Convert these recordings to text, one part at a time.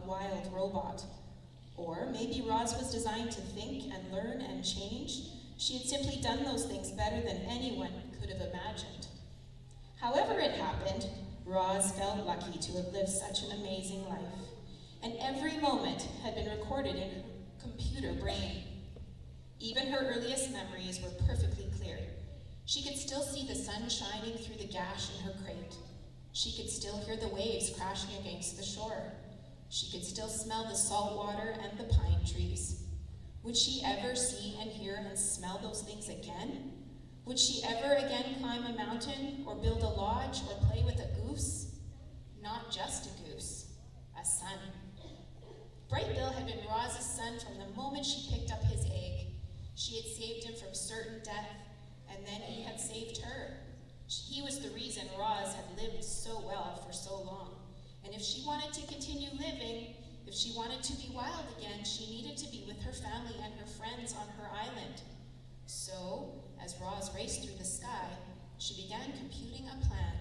wild robot. Or maybe Roz was designed to think and learn and change. She had simply done those things better than anyone could have imagined. However it happened, Roz felt lucky to have lived such an amazing life, and every moment had been recorded in her computer brain. Even her earliest memories were perfectly clear. She could still see the sun shining through the gash in her crate. She could still hear the waves crashing against the shore. She could still smell the salt water and the pine trees. Would she ever see and hear and smell those things again? Would she ever again climb a mountain or build a lodge or play with a goose? Not just a goose, a son. Bright Bill had been Roz's son from the moment she picked up his egg. She had saved him from certain death, and then he had saved her. He was the reason Roz had lived so well for so long. And if she wanted to continue living, if she wanted to be wild again, she needed to be with her family and her friends on her island. So, as Roz raced through the sky, she began computing a plan.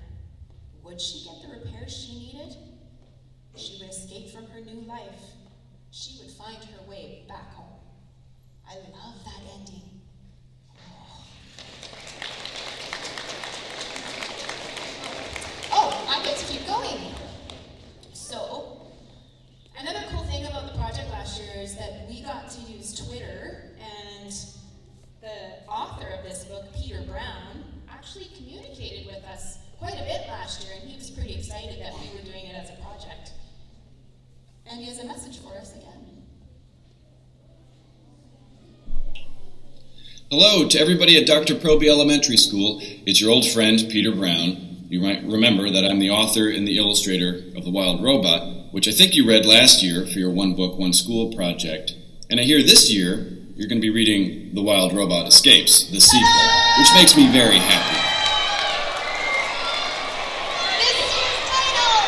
Would she get the repairs she needed? She would escape from her new life. She would find her way back home. I love that ending. Oh, I get to keep going. So, another cool thing about the project last year is that we got to use Twitter, and the author of this book, Peter Brown, actually communicated with us quite a bit last year, and he was pretty excited that we were doing it as a project. And he has a message for us again. Hello to everybody at Dr. Proby Elementary School. It's your old friend, Peter Brown. You might remember that I'm the author and the illustrator of The Wild Robot, which I think you read last year for your One Book, One School project. And I hear this year you're going to be reading The Wild Robot Escapes, the sequel, which makes me very happy. This year's title,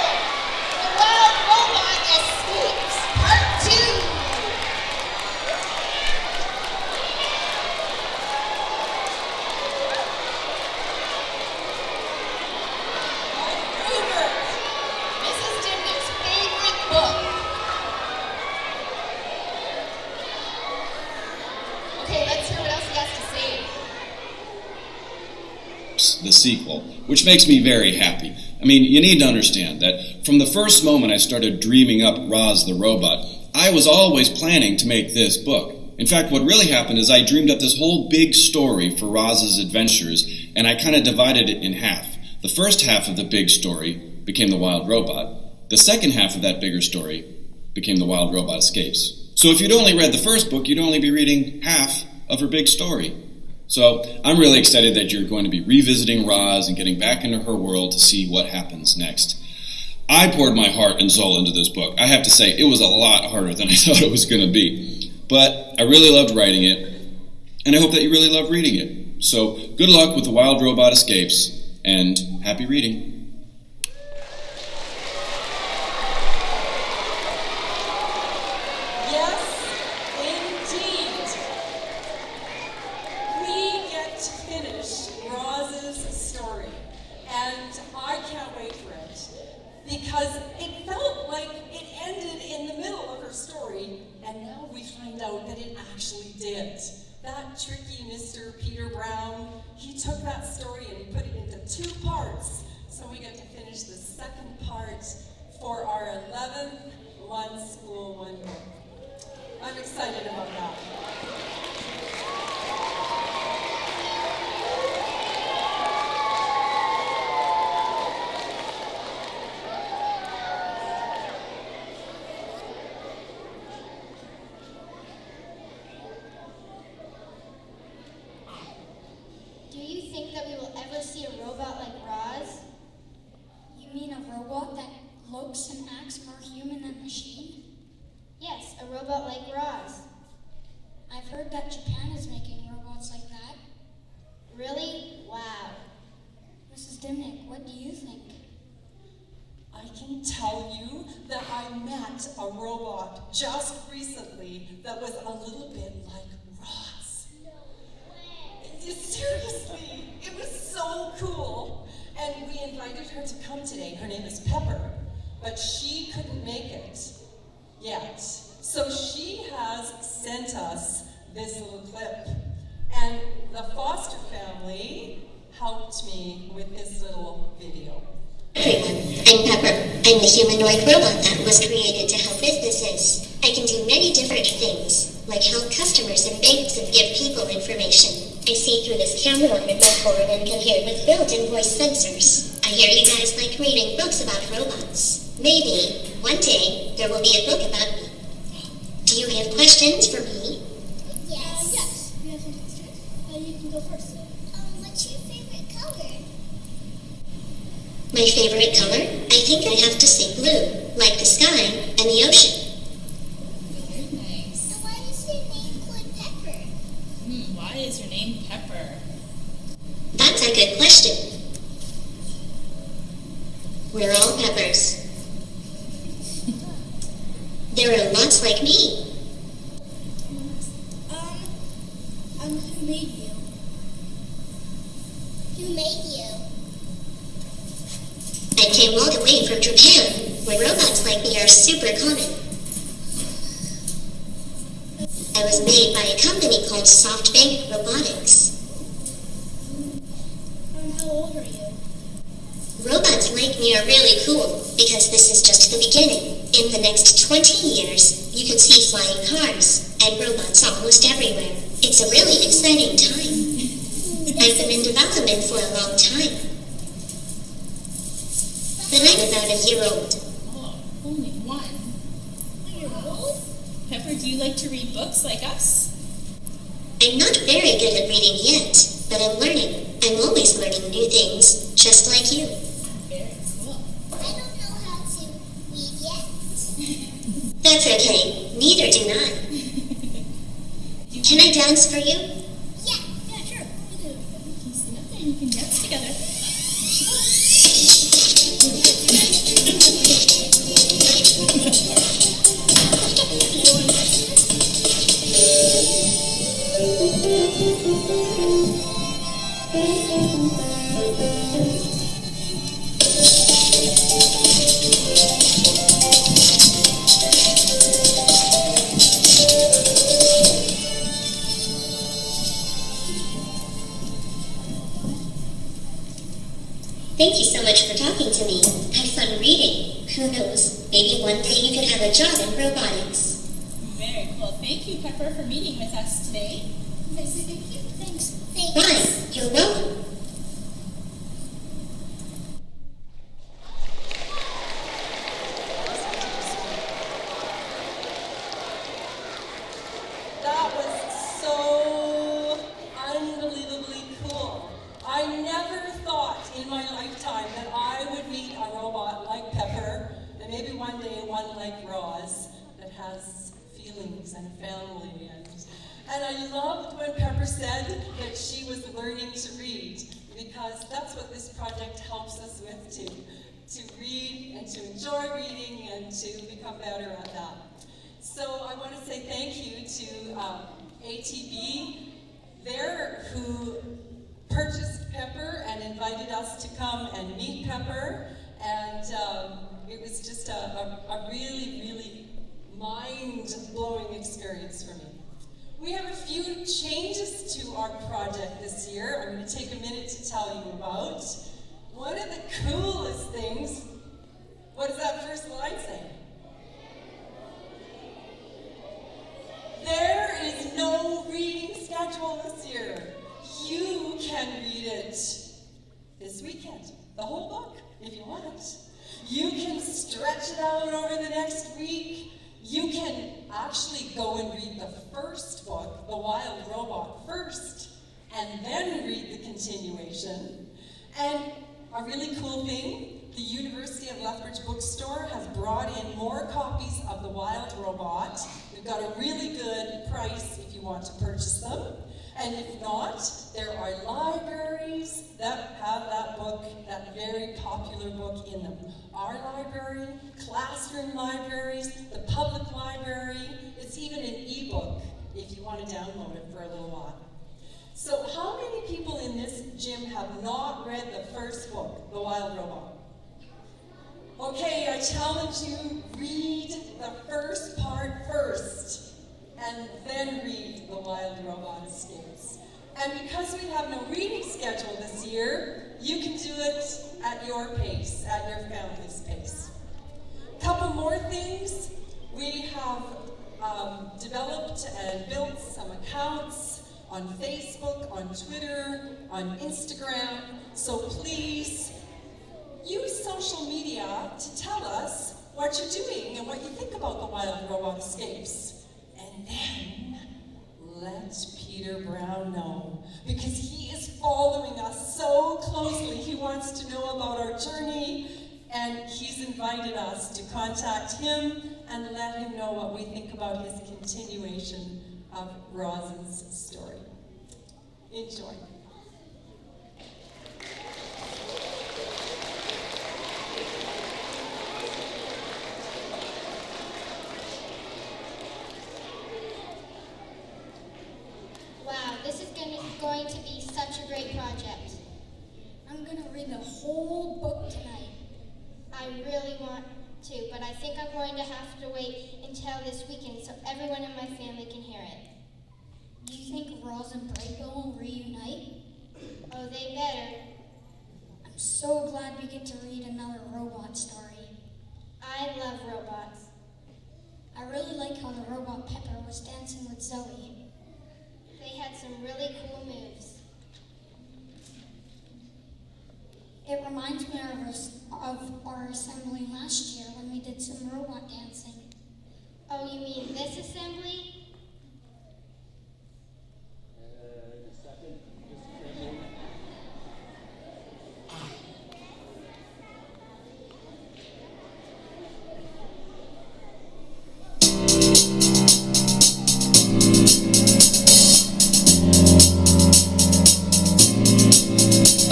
The Wild Robot Escapes, Part 2. Mrs. Dimnick's favorite book. Okay, let's hear what else he has to say. The sequel, which makes me very happy. I mean, you need to understand that from the first moment I started dreaming up Roz the Robot, I was always planning to make this book. In fact, what really happened is I dreamed up this whole big story for Roz's adventures, and I kind of divided it in half. The first half of the big story became The Wild Robot. The second half of that bigger story became The Wild Robot Escapes. So if you'd only read the first book, you'd only be reading half of her big story. So I'm really excited that you're going to be revisiting Roz and getting back into her world to see what happens next. I poured my heart and soul into this book. I have to say, it was a lot harder than I thought it was going to be. But I really loved writing it, and I hope that you really love reading it. So good luck with The Wild Robot Escapes, and happy reading. Because it felt like it ended in the middle of her story, and now we find out that it actually did. That tricky Mr. Peter Brown, he took that story and he put it into 2 parts, so we get to finish the second part for our 11th One School, One Book. I'm excited about that. Do you think that we will ever see a robot like Roz? You mean a robot that looks and acts more human than machine? Yes, a robot like Roz. I've heard that Japan is making robots like that. Really? Wow. Mrs. Dimnick, what do you think? I can tell you that I met a robot just recently that was a little bit like Roz. Seriously, it was so cool. And we invited her to come today. Her name is Pepper, but she couldn't make it. yet. So she has sent us this little clip. And the Foster family helped me with this little video. Everyone, I'm Pepper. I'm the humanoid robot that was created to help businesses. I can do many different things, like help customers and banks and give people information. I see through this camera on my board and can hear with built-in voice sensors. I hear you guys like reading books about robots. Maybe, one day, there will be a book about me. Do you have questions for me? Yes. We have some questions. You can go first. What's your favorite color? My favorite color? I think I have to say blue, like the sky and the ocean. Very nice. So why is your name called Pepper? Why is your name Pepper? That's a good question. We're all peppers. There are lots like me. Who made you? Who made you? I came all the way from Japan, where robots like me are super common. I was made by a company called SoftBank Robotics. How old are you? Robots like me are really cool, because this is just the beginning. In the next 20 years, you could see flying cars and robots almost everywhere. It's a really exciting time. I've been in development for a long time. But I'm about a year old. Oh, only 1 You're old? Pepper, do you like to read books like us? I'm not very good at reading yet, but I'm learning. I'm always learning new things, just like you. Very cool. I don't know how to read yet. That's okay. Neither do I. Can I dance for you? Yeah, sure. We do. You stand up there and you can dance together. Thank you so much for talking to me. Had fun reading. Who knows? Maybe one day you could have a job in robotics. Very cool. Thank you, Pepper, for meeting with us today. Thanks. Fine. You're welcome. That was so unbelievably cool. I never thought in my lifetime that I would meet a robot like Pepper, and maybe one day one like Roz that has feelings and family. And I loved when Pepper said that she was learning to read, because that's what this project helps us with too. To read and to enjoy reading and to become better at that. So I want to say thank you to ATB there, who purchased Pepper and invited us to come and meet Pepper. And it was just a really, really mind-blowing experience for me. We have a few changes to our project this year I'm going to take a minute to tell you about. One of the coolest things, what does that first line say? There is no reading schedule this year. You can read it this weekend, the whole book, if you want. You can stretch it out over the next week. You can actually go and read the first book, The Wild Robot, first, and then read the continuation. And a really cool thing, the University of Lethbridge Bookstore has brought in more copies of The Wild Robot. We've got a really good price if you want to purchase them. And if not, there are libraries that have that book, that very popular book in them. Our library, classroom libraries, the public library, it's even an ebook if you want to download it for a little while. So how many people in this gym have not read the first book, The Wild Robot? Okay, I challenge you, read the first Robot Escapes. And because we have no reading schedule this year, you can do it at your pace, at your family's pace. Couple more things. We have developed and built some accounts on Facebook, on Twitter, on Instagram. So please use social media to tell us what you're doing and what you think about the Wild Robot Escapes. And then let Peter Brown know, because he is following us so closely. He wants to know about our journey, and he's invited us to contact him and let him know what we think about his continuation of Roz's story. Enjoy. Wow, this is going to be such a great project. I'm gonna read the whole book tonight. I really want to, but I think I'm going to have to wait until this weekend so everyone in my family can hear it. Do you think Roz and Brego will reunite? Oh, they better. I'm so glad we get to read another robot story. I love robots. I really like how the robot Pepper was dancing with Zoe. They had some really cool moves. It reminds me of our assembly last year when we did some robot dancing. Oh, you mean this assembly?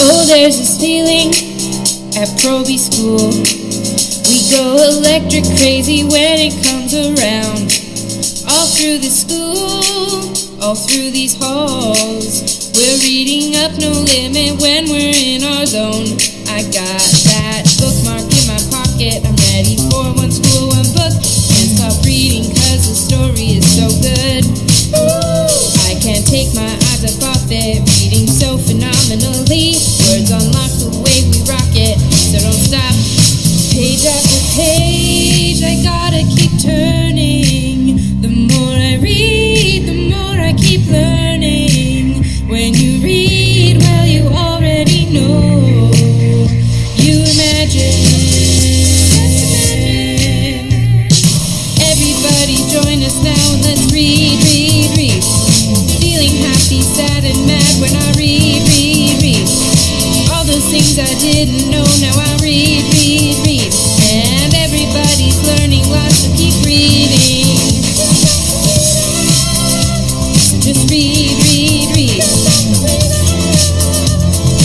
Oh, there's this feeling at Proby School. We go electric crazy when it comes around. All through the school, all through these halls, we're reading up No Limit when we're in our zone. I got that bookmark in my pocket. I'm ready for one school, one book. Can't stop reading 'cause the story is so good. I can't take my eyes up off it, reading so phenomenally. Words unlock the way we rock it, so don't stop. Page after page, I gotta keep turning. The more I read, the more I keep learning. When you read, well, you already know. You imagine. Everybody join us now and let's read, read, read. Feeling happy, sad, and mad when I read, read, read. All those things I didn't know, now I read, read, read. And everybody's learning lots, so keep reading. So just read, read, read.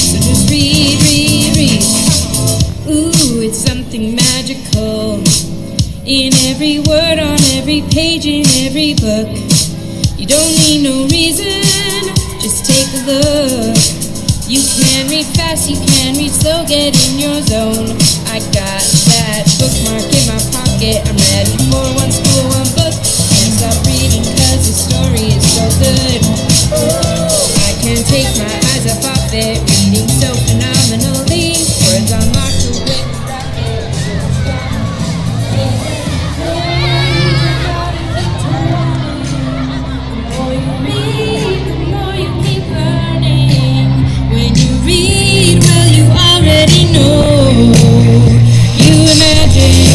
So just read, read, read. Ooh, it's something magical in every word, on every page, in every book. You don't need no reason, just take a look. You can read fast, you can read slow, get in your zone. I got that bookmark in my pocket. I'm ready for one school, one book. Can't stop reading 'cause the story is so good. I can't take my eyes up off it, reading so phenomenally. Words unlock the way we rock it. The more you read, the more you keep learning. When you read, well, you already know. You imagine.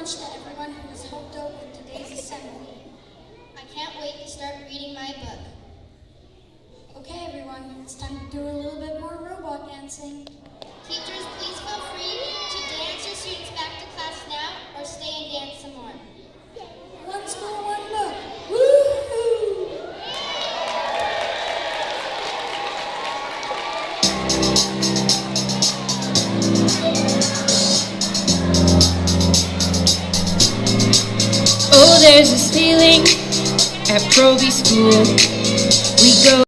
much to everyone who has helped out with today's assembly. I can't wait to start reading my book. Okay, everyone, it's time to do a little bit more robot dancing. Teachers, please feel free to dance your students back to class now or stay and dance some more. One school, one book. Woo-hoo! Oh, there's this feeling at Proby School. We go